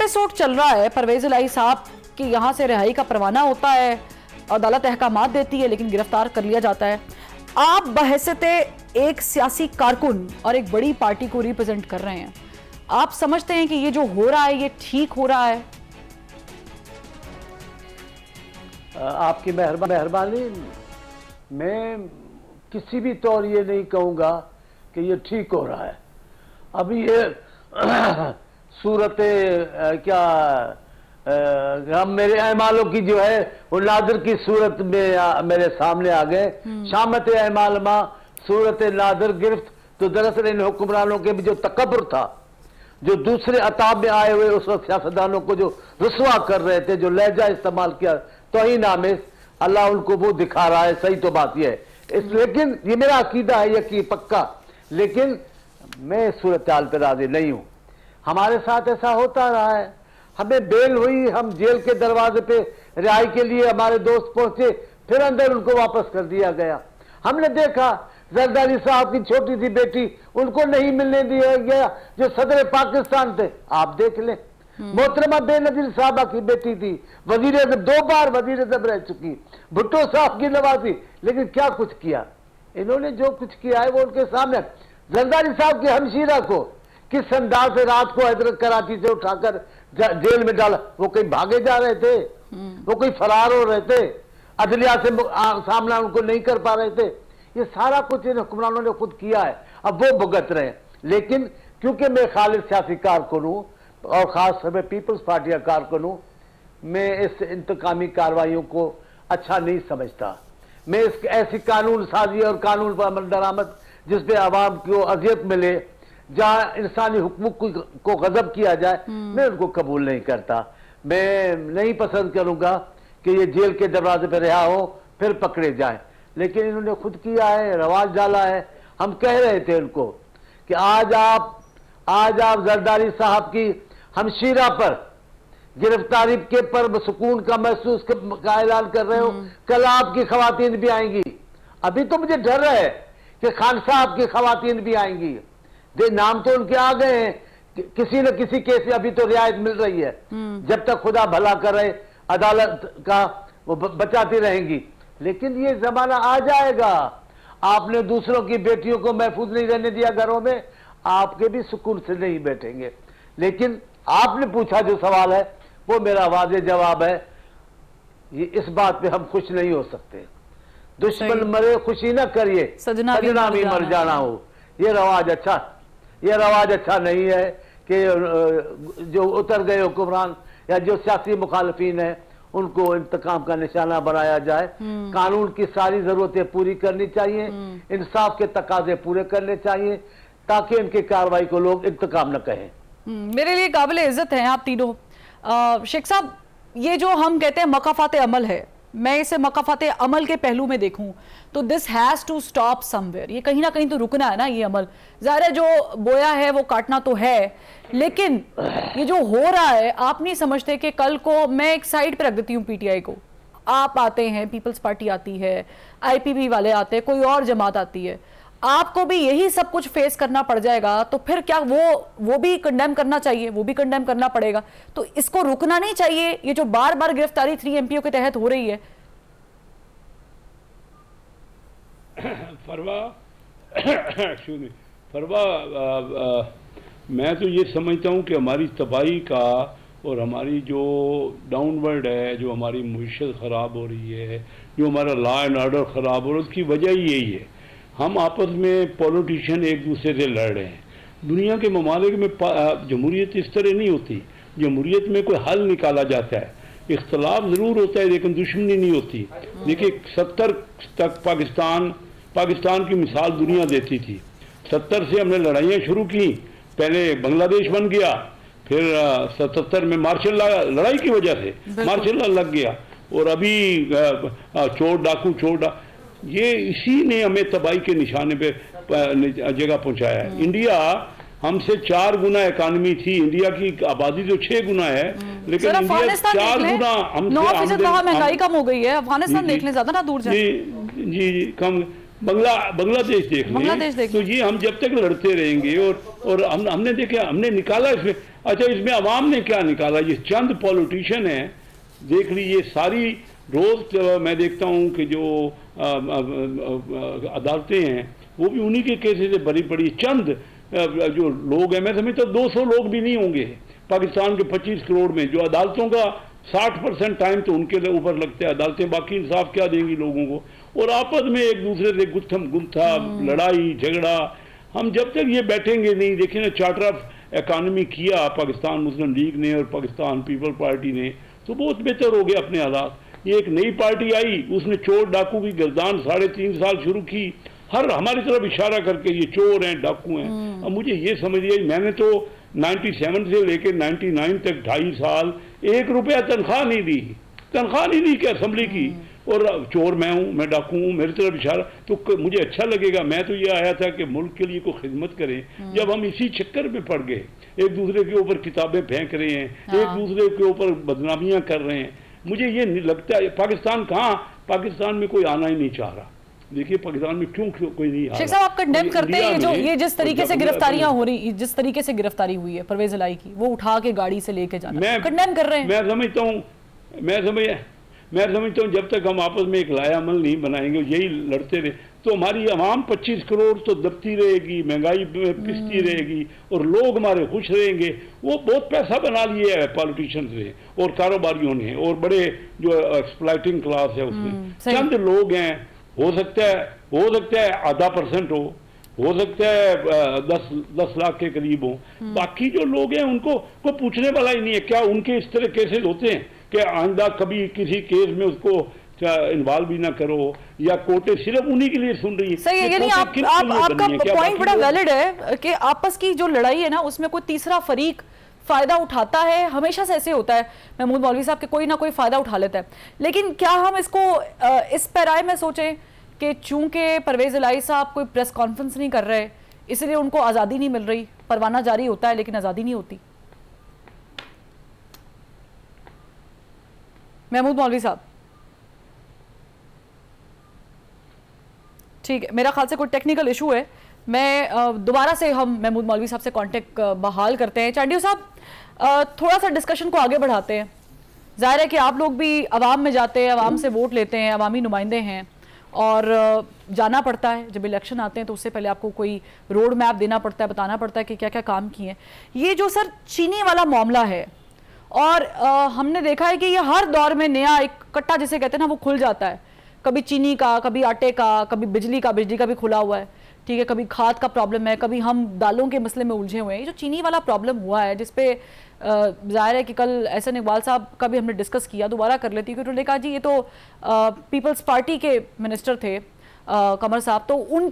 Episode चल रहा है, परवेज इलाही साहब की यहाँ से रिहाई का परवाना होता है, अदालत अहकामात देती है लेकिन गिरफ्तार कर लिया जाता है। आप बहैसियते एक सियासी कारकुन और एक बड़ी पार्टी को रिप्रेजेंट कर रहे हैं, आप समझते हैं कि ये जो हो रहा है ये ठीक हो रहा है? आपकी मेहरबानी, मैं किसी भी तौर ये नहीं कहूँगा कि ये ठीक हो रहा है। अभी ये सूरत क्या हम मेरे अहमालों की जो है वो नादिर की सूरत में मेरे सामने आ गए। शामत अहमाल मा सूरत नादिर गिरफ्त, तो दरअसल इन हुक्मरानों के भी जो तकब्बुर था, जो दूसरे अताब में आए हुए उस वक्त सियासतदानों को जो रुसवा कर रहे थे, जो लहजा इस्तेमाल किया तौहीन आमेज़, अल्लाह उनको वो दिखा रहा है। सही तो बात यह है, लेकिन ये मेरा अकीदा है यकीन पक्का, लेकिन मैं सूरत हाल पर राजी नहीं हूँ। हमारे साथ ऐसा होता रहा है, हमें बेल हुई, हम जेल के दरवाजे पे रिहाई के लिए हमारे दोस्त पहुंचे, फिर अंदर उनको वापस कर दिया गया। हमने देखा जरदारी साहब की छोटी सी बेटी, उनको नहीं मिलने दिया गया जो सदर पाकिस्तान थे। आप देख लें, मोहतरमा बेनजीर साहबा की बेटी थी, वजीर आज़म 2 बार वजीर आज़म रह चुकी, भुट्टो साहब की नवाजी, लेकिन क्या कुछ किया इन्होंने? जो कुछ किया है वो उनके सामने। जरदारी साहब की हमशीरा को किस अंदाज से रात को हैदराबाद कराची से उठाकर जेल में डाला? वो कहीं भागे जा रहे थे, वो कहीं फरार हो रहे थे, अदलिया से सामना उनको नहीं कर पा रहे थे। ये सारा कुछ इन हुक्मरानों ने खुद किया है, अब वो भुगत रहे हैं। लेकिन क्योंकि मैं खालिद सियासी कारकुन हूँ और खास तौर पर पीपल्स पार्टी का कारकुन हूँ, मैं इस इंतकामी कार्रवाइयों को अच्छा नहीं समझता। मैं इस ऐसी कानून साजी और कानून पर अमल दरामद जिसपे आवाम को अजियत मिले, जहाँ इंसानी हुकूक को गजब किया जाए, मैं उनको कबूल नहीं करता। मैं नहीं पसंद करूंगा कि ये जेल के दरवाजे पर रिहा हो फिर पकड़े जाएं, लेकिन इन्होंने खुद किया है, रवाज डाला है। हम कह रहे थे उनको कि आज आप जरदारी साहब की हमशीरा पर गिरफ्तारी के पर सुकून का महसूस का ऐलान कर रहे हो, कल आपकी खवातीन भी आएंगी। अभी तो मुझे डर है कि खान साहब की खवातीन भी आएंगी। नाम तो उनके आ गए हैं, किसी न किसी केस में अभी तो रियायत मिल रही है। जब तक खुदा भला करे अदालत का वो बचाती रहेंगी, लेकिन ये जमाना आ जाएगा। आपने दूसरों की बेटियों को महफूज नहीं रहने दिया घरों में, आपके भी सुकून से नहीं बैठेंगे। लेकिन आपने पूछा जो सवाल है वो मेरा वाज़ेह जवाब है, ये इस बात पे हम खुश नहीं हो सकते। दुश्मन मरे खुशी ना करिए, सजना भी मर जाना हो। ये रवाज अच्छा नहीं है कि जो उतर गए हुक्मरान या जो सियासी मुखालफीन है उनको इंतकाम का निशाना बनाया जाए। कानून की सारी जरूरतें पूरी करनी चाहिए, इंसाफ के तकाजे पूरे करने चाहिए, ताकि इनकी कार्रवाई को लोग इंतकाम न कहें। मेरे लिए काबिल इज्जत हैं आप तीनों। शेख साहब, ये जो हम कहते हैं मकाफात अमल है, मैं इसे मकाफात अमल के पहलू में देखूं तो this has to stop somewhere. ये कहीं ना कहीं तो रुकना है ना। ये अमल ज़ाहिर है जो बोया है वो काटना तो है, लेकिन ये जो हो रहा है, आप नहीं समझते कि कल को, मैं एक साइड पे रख देती हूँ पीटीआई को, आप आते हैं, पीपल्स पार्टी आती है, आईपीपी वाले आते हैं, कोई और जमात आती है, आपको भी यही सब कुछ फेस करना पड़ जाएगा, तो फिर क्या वो भी कंडेम करना चाहिए, वो भी कंडेम करना पड़ेगा। तो इसको रुकना नहीं चाहिए, ये जो बार बार गिरफ्तारी 3 एमपीओ के तहत हो रही है। फरवा मैं तो ये समझता हूँ कि हमारी तबाही का और हमारी जो डाउनवर्ड है, जो हमारी मुईशत ख़राब हो रही है, जो हमारा लॉ एंड ऑर्डर ख़राब हो रहा है, उसकी वजह ही यही है। हम आपस में पॉलिटिशियन एक दूसरे से लड़ रहे हैं। दुनिया के ममालिक में जमहूरियत इस तरह नहीं होती। जमहूरियत में कोई हल निकाला जाता है, इख्तलाफ ज़रूर होता है लेकिन दुश्मनी नहीं होती। देखिए 70 तक पाकिस्तान की मिसाल दुनिया देती थी। 70 से हमने लड़ाइयाँ शुरू की, पहले बांग्लादेश बन गया, फिर 77 में मार्शल लॉ, लड़ाई की वजह से मार्शल लॉ लग गया, और अभी चोर डाकू ये इसी ने हमें तबाही के निशाने पे जगह पहुंचाया है। इंडिया हमसे 4 गुना इकानमी थी, इंडिया की आबादी तो 6 गुना है, लेकिन इंडिया 4 गुना हमसे 9% महंगाई कम हो गई है। अफगानिस्तान देख लें, ज्यादा ना दूर जाए। जी कम। बांग्लादेश देख लें। तो ये हम जब तक लड़ते रहेंगे, और हमने देखा, हमने निकाला इसमें اچھا اس میں عوام نے کیا نکالا؟ یہ چند پولیٹیشین ہیں، دیکھ لیجیے ساری روز میں دیکھتا ہوں کہ جو عدالتیں ہیں وہ بھی انہی کے کیسز سے بھری پڑی، چند جو لوگ ہیں، میں سمجھتا ہوں 200 لوگ بھی نہیں ہوں گے پاکستان کے 25 کروڑ میں، جو عدالتوں کا 60% ٹائم تو ان کے اوپر لگتا ہے، عدالتیں باقی انصاف کیا دیں گی لوگوں کو، اور آپس میں ایک دوسرے سے گتھم گتھا، لڑائی جھگڑا. ہم جب تک یہ بیٹھیں گے نہیں، دیکھیں نا چارٹر آف اکانومی کیا پاکستان مسلم لیگ نے اور پاکستان پیپل پارٹی نے، تو بہت بہتر ہو گیا اپنے حالات. یہ ایک نئی پارٹی آئی، اس نے چور ڈاکو کی گردان 3.5 سال شروع کی، ہر ہماری طرف اشارہ کر کے یہ چور ہیں ڈاکو ہیں. اب مجھے یہ سمجھیے، میں نے تو 97 سے لے کے 99 تک 2.5 سال 1 روپیہ تنخواہ نہیں دی کہ اسمبلی کی، اور چور میں ہوں، میں ڈاکو ہوں، میری طرف اشارہ، تو مجھے اچھا لگے گا. میں تو یہ آیا تھا کہ ملک کے لیے کوئی خدمت کریں. جب ہم اسی چکر میں پڑ گئے، ایک دوسرے کے اوپر کتابیں پھینک رہے ہیں، ایک دوسرے کے اوپر بدنامیاں کر رہے ہیں، مجھے یہ نہیں لگتا ہے. پاکستان میں کوئی آنا ہی نہیں چاہ رہا. دیکھیے پاکستان میں کیوں کوئی نہیں آ رہا. شیخ صاحب آپ کنڈیم کرتے ہیں یہ جس طریقے سے گرفتاریاں ہو رہی، جس طریقے سے گرفتاری ہوئی ہے پرویز الہی کی، وہ اٹھا کے گاڑی سے لے کے جانا، کنڈیم کر رہے ہیں. میں سمجھتا ہوں جب تک ہم آپس میں ایک لائحہ عمل نہیں بنائیں گے، یہی لڑتے رہے، تو ہماری عوام 25 کروڑ تو دبتی رہے گی، مہنگائی پستی رہے گی، اور لوگ ہمارے خوش رہیں گے. وہ بہت پیسہ بنا لیے ہے پالیٹیشینز نے اور کاروباریوں نے، اور بڑے جو ایکسپلائٹنگ کلاس ہے اس میں چند لوگ ہیں. ہو سکتا ہے 0.5% ہو سکتا ہے 10 لاکھ کے قریب ہوں. باقی جو لوگ ہیں ان کو کوئی پوچھنے والا ہی نہیں ہے. کیا ان کے اس طرح کیسز ہوتے ہیں کہ آئندہ کبھی کسی کیس میں اس کو انوالو بھی نہ کرو، یا کورٹیں صرف انہی کے لیے سن رہی ہیں؟ صحیح ہے، یعنی آپ کا پوائنٹ بڑا ویلڈ ہے کہ آپس کی جو لڑائی ہے نا اس میں کوئی تیسرا فریق فائدہ اٹھاتا ہے. ہمیشہ سے ایسے ہوتا ہے محمود مولوی صاحب کہ کوئی نہ کوئی فائدہ اٹھا لیتا ہے. لیکن کیا ہم اس کو اس پیرائے میں سوچیں کہ چونکہ پرویز الہی صاحب کوئی پریس کانفرنس نہیں کر رہے اس لیے ان کو آزادی نہیں مل رہی، پروانہ جاری ہوتا ہے لیکن آزادی نہیں ہوتی؟ محمود مولوی صاحب ٹھیک ہے، میرا خیال سے کوئی ٹیکنیکل ایشو ہے. میں دوبارہ سے ہم محمود مولوی صاحب سے کانٹیکٹ بحال کرتے ہیں. چانڈیو صاحب تھوڑا سا ڈسکشن کو آگے بڑھاتے ہیں. ظاہر ہے کہ آپ لوگ بھی عوام میں جاتے ہیں، عوام سے ووٹ لیتے ہیں، عوامی نمائندے ہیں، اور جانا پڑتا ہے جب الیکشن آتے ہیں تو اس سے پہلے آپ کو کوئی روڈ میپ دینا پڑتا ہے، بتانا پڑتا ہے کہ کیا کیا کام کیے ہیں. یہ جو سر چینی والا معاملہ ہے، اور ہم نے دیکھا ہے کہ یہ ہر دور میں نیا ایک کٹا جسے کہتے ہیں نا وہ کھل جاتا ہے. کبھی چینی کا، کبھی آٹے کا، کبھی بجلی کا بھی کھلا ہوا ہے، ٹھیک ہے، کبھی کھاد کا پرابلم ہے، کبھی ہم دالوں کے مسئلے میں الجھے ہوئے ہیں. یہ جو چینی والا پرابلم ہوا ہے جس پہ ظاہر ہے کہ کل احسن اقبال صاحب کا بھی ہم نے ڈسکس کیا، دوبارہ کر لیتی کیونکہ انہوں نے کہا جی یہ تو پیپلز پارٹی کے منسٹر تھے قمر صاحب، تو ان